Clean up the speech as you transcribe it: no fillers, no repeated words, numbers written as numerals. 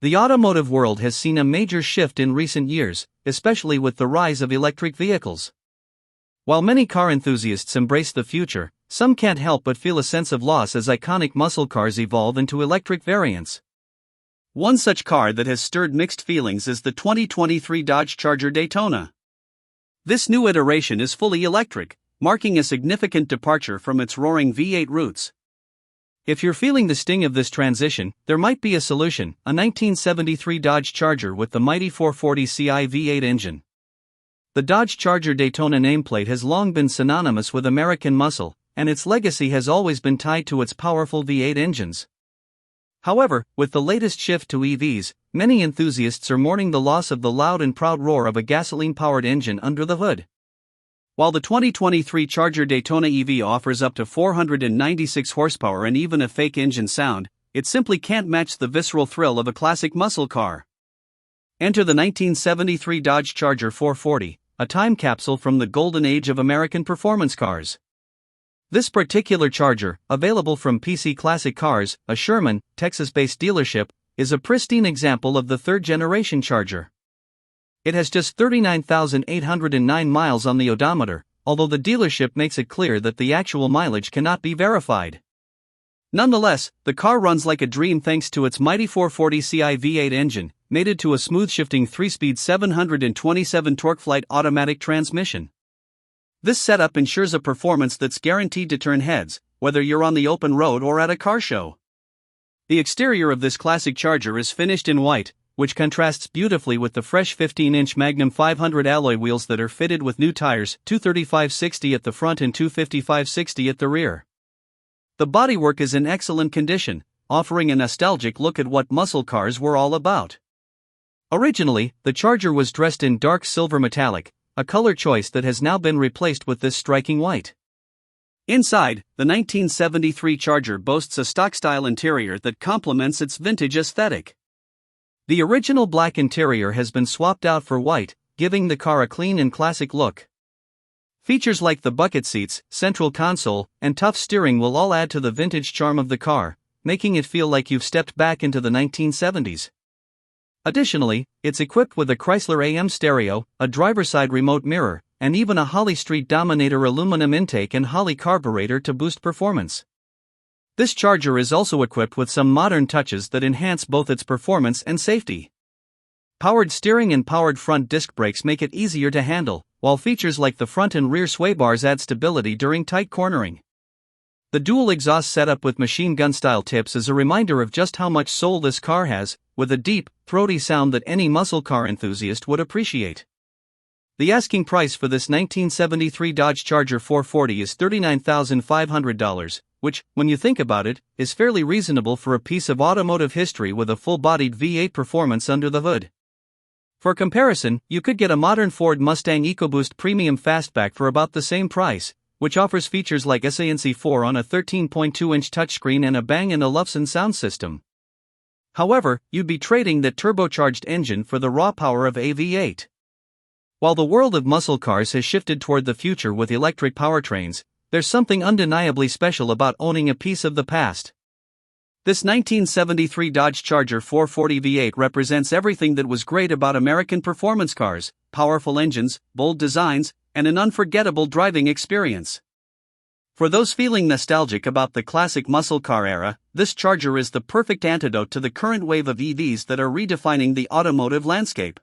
The automotive world has seen a major shift in recent years, especially with the rise of electric vehicles. While many car enthusiasts embrace the future, some can't help but feel a sense of loss as iconic muscle cars evolve into electric variants. One such car that has stirred mixed feelings is the 2023 Dodge Charger Daytona. This new iteration is fully electric, marking a significant departure from its roaring V8 roots. If you're feeling the sting of this transition, there might be a solution: a 1973 Dodge Charger with the mighty 440ci V8 engine. The Dodge Charger Daytona nameplate has long been synonymous with American muscle, and its legacy has always been tied to its powerful V8 engines. However, with the latest shift to EVs, many enthusiasts are mourning the loss of the loud and proud roar of a gasoline-powered engine under the hood. While the 2023 Charger Daytona EV offers up to 496 horsepower and even a fake engine sound, it simply can't match the visceral thrill of a classic muscle car. Enter the 1973 Dodge Charger 440, a time capsule from the golden age of American performance cars. This particular Charger, available from PC Classic Cars, a Sherman, Texas-based dealership, is a pristine example of the third-generation Charger. It has just 39,809 miles on the odometer, although the dealership makes it clear that the actual mileage cannot be verified. Nonetheless, the car runs like a dream thanks to its mighty 440ci V8 engine, mated to a smooth-shifting 3-speed 727 torque-flight automatic transmission. This setup ensures a performance that's guaranteed to turn heads, whether you're on the open road or at a car show. The exterior of this classic Charger is finished in white, which contrasts beautifully with the fresh 15-inch Magnum 500 alloy wheels that are fitted with new tires, 235/60 at the front and 255/60 at the rear. The bodywork is in excellent condition, offering a nostalgic look at what muscle cars were all about. Originally, the Charger was dressed in dark silver metallic, a color choice that has now been replaced with this striking white. Inside, the 1973 Charger boasts a stock-style interior that complements its vintage aesthetic. The original black interior has been swapped out for white, giving the car a clean and classic look. Features like the bucket seats, central console, and tough steering will all add to the vintage charm of the car, making it feel like you've stepped back into the 1970s. Additionally, it's equipped with a Chrysler AM stereo, a driver-side remote mirror, and even a Holly Street Dominator aluminum intake and Holly carburetor to boost performance. This Charger is also equipped with some modern touches that enhance both its performance and safety. Powered steering and powered front disc brakes make it easier to handle, while features like the front and rear sway bars add stability during tight cornering. The dual exhaust setup with machine gun-style tips is a reminder of just how much soul this car has, with a deep, throaty sound that any muscle car enthusiast would appreciate. The asking price for this 1973 Dodge Charger 440 is $39,500, which, when you think about it, is fairly reasonable for a piece of automotive history with a full-bodied V8 performance under the hood. For comparison, you could get a modern Ford Mustang EcoBoost Premium Fastback for about the same price, which offers features like SANC4 on a 13.2-inch touchscreen and a Bang & Olufsen sound system. However, you'd be trading that turbocharged engine for the raw power of a V8. While the world of muscle cars has shifted toward the future with electric powertrains, there's something undeniably special about owning a piece of the past. This 1973 Dodge Charger 440 V8 represents everything that was great about American performance cars: powerful engines, bold designs, and an unforgettable driving experience. For those feeling nostalgic about the classic muscle car era, this Charger is the perfect antidote to the current wave of EVs that are redefining the automotive landscape.